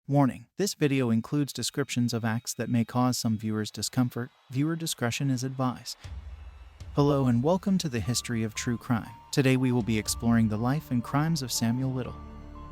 Warning: this video includes descriptions of acts that may cause some viewers discomfort. Viewer discretion is advised. Hello and welcome to the History of True Crime. Today we will be exploring the life and crimes of Samuel Little.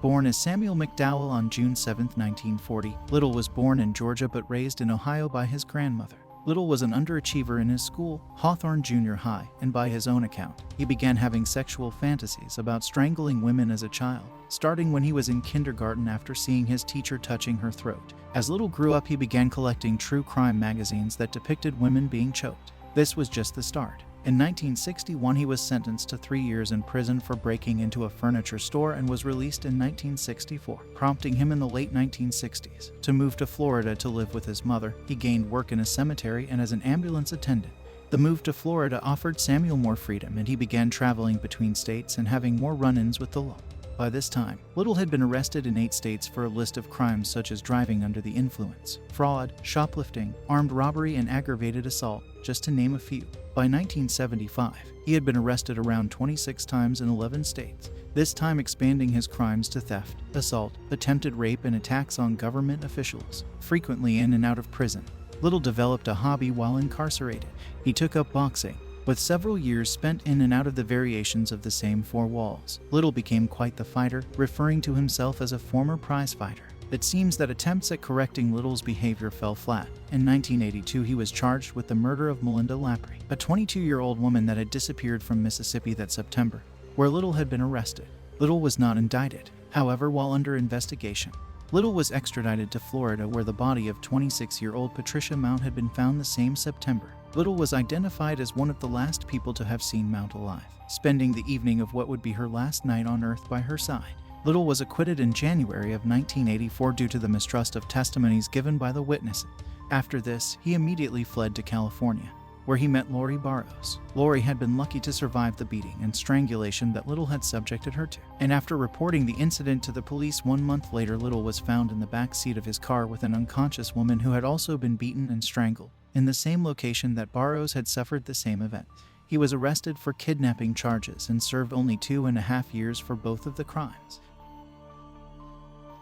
Born as Samuel McDowell on June 7, 1940, Little was born in Georgia but raised in Ohio by his grandmother. Little was an underachiever in his school, Hawthorne Junior High, and by his own account, he began having sexual fantasies about strangling women as a child, starting when he was in kindergarten after seeing his teacher touching her throat. As Little grew up, he began collecting true crime magazines that depicted women being choked. This was just the start. In 1961, he was sentenced to 3 years in prison for breaking into a furniture store and was released in 1964, prompting him in the late 1960s to move to Florida to live with his mother. He gained work in a cemetery and as an ambulance attendant. The move to Florida offered Samuel more freedom, and he began traveling between states and having more run-ins with the law. By this time, Little had been arrested in 8 states for a list of crimes such as driving under the influence, fraud, shoplifting, armed robbery, and aggravated assault, just to name a few. By 1975, he had been arrested around 26 times in 11 states, this time expanding his crimes to theft, assault, attempted rape, and attacks on government officials, frequently in and out of prison. Little developed a hobby while incarcerated. He took up boxing. With several years spent in and out of the variations of the same 4 walls, Little became quite the fighter, referring to himself as a former prize fighter. It seems that attempts at correcting Little's behavior fell flat. In 1982, he was charged with the murder of Melinda Lapre, a 22-year-old woman that had disappeared from Mississippi that September, where Little had been arrested. Little was not indicted. However, while under investigation, Little was extradited to Florida, where the body of 26-year-old Patricia Mount had been found the same September. Little was identified as one of the last people to have seen Mount alive, spending the evening of what would be her last night on Earth by her side. Little was acquitted in January of 1984 due to the mistrust of testimonies given by the witnesses. After this, he immediately fled to California, where he met Lori Barrows. Lori had been lucky to survive the beating and strangulation that Little had subjected her to. And after reporting the incident to the police 1 month later, Little was found in the back seat of his car with an unconscious woman who had also been beaten and strangled, in the same location that Barrows had suffered the same event. He was arrested for kidnapping charges and served only 2.5 years for both of the crimes.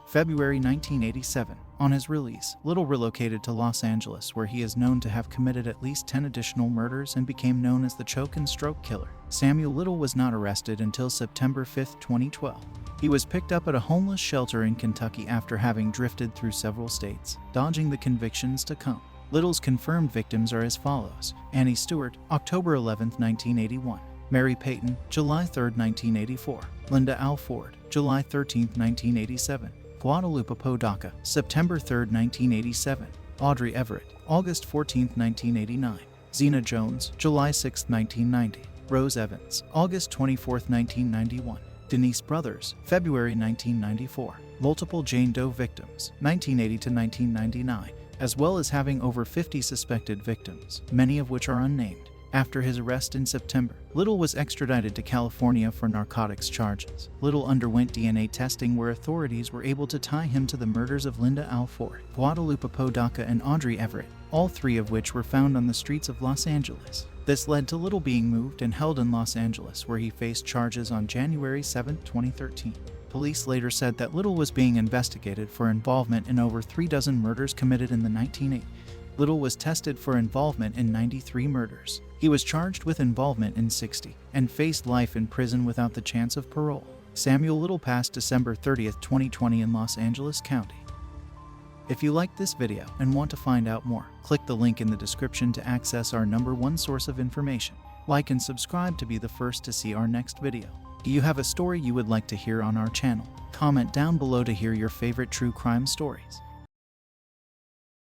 February 1987. On his release, Little relocated to Los Angeles, where he is known to have committed at least 10 additional murders and became known as the choke and stroke killer. Samuel Little was not arrested until September 5, 2012. He was picked up at a homeless shelter in Kentucky after having drifted through several states, dodging the convictions to come. Little's confirmed victims are as follows: Annie Stewart, October 11, 1981. Mary Payton, July 3, 1984. Linda Alford, July 13, 1987. Guadalupe Podaca, September 3, 1987. Audrey Everett, August 14, 1989. Zena Jones, July 6, 1990. Rose Evans, August 24, 1991. Denise Brothers, February 1994. Multiple Jane Doe victims, 1980 to 1999, as well as having over 50 suspected victims, many of which are unnamed. After his arrest in September, Little was extradited to California for narcotics charges. Little underwent DNA testing, where authorities were able to tie him to the murders of Linda Alford, Guadalupe Podaca, and Audrey Everett, all 3 of which were found on the streets of Los Angeles. This led to Little being moved and held in Los Angeles, where he faced charges on January 7, 2013. Police later said that Little was being investigated for involvement in over 3 dozen murders committed in the 1980s. Little was tested for involvement in 93 murders. He was charged with involvement in 60 and faced life in prison without the chance of parole. Samuel Little passed December 30, 2020 in Los Angeles County. If you liked this video and want to find out more, click the link in the description to access our #1 source of information. Like and subscribe to be the first to see our next video. Do you have a story you would like to hear on our channel? Comment down below to hear your favorite true crime stories.